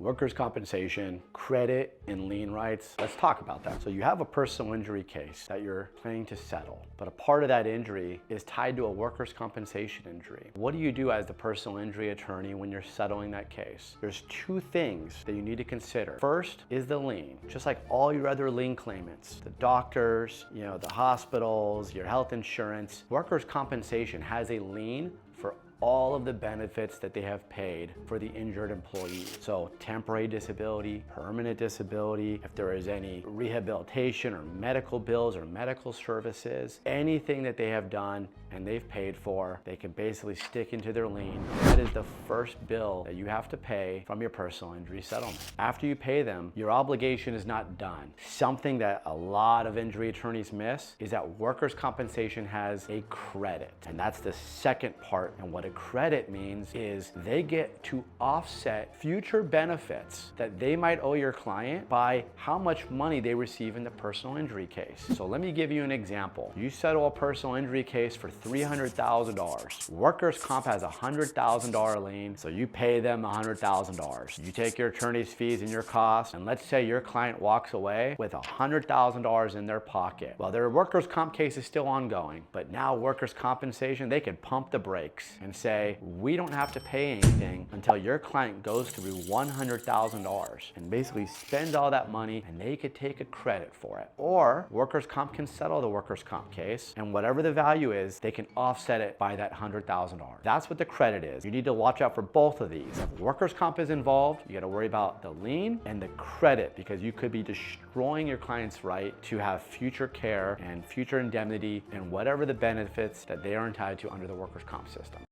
Workers' compensation, credit, and lien rights. Let's talk about that. So you have a personal injury case that you're planning to settle, but a part of that injury is tied to a workers' compensation injury. What do you do as the personal injury attorney when you're settling that case? There's two things that you need to consider. First is the lien. Just like all your other lien claimants, the doctors, the hospitals, your health insurance, workers' compensation has a lien for all of the benefits that they have paid for the injured employee. So temporary disability, permanent disability, if there is any rehabilitation or medical bills or medical services, anything that they have done and they've paid for, they can basically stick into their lien. That is the first bill that you have to pay from your personal injury settlement. After you pay them, your obligation is not done. Something that a lot of injury attorneys miss is that workers' compensation has a credit. And that's the second part. And what a credit means is they get to offset future benefits that they might owe your client by how much money they receive in the personal injury case. So let me give you an example. You settle a personal injury case for $300,000. Workers' comp has a $100,000 lien, so you pay them $100,000. You take your attorney's fees and your costs, and let's say your client walks away with $100,000 in their pocket. Well, their workers' comp case is still ongoing, but now workers' compensation, they can pump the brakes and say, we don't have to pay anything until your client goes through $100,000 and basically spend all that money, and they could take a credit for it. Or workers' comp can settle the workers' comp case, and whatever the value is, they can offset it by that $100,000. That's what the credit is. You need to watch out for both of these. If workers' comp is involved, you got to worry about the lien and the credit, because you could be destroying your client's right to have future care and future indemnity and whatever the benefits that they are entitled to under the workers' comp system.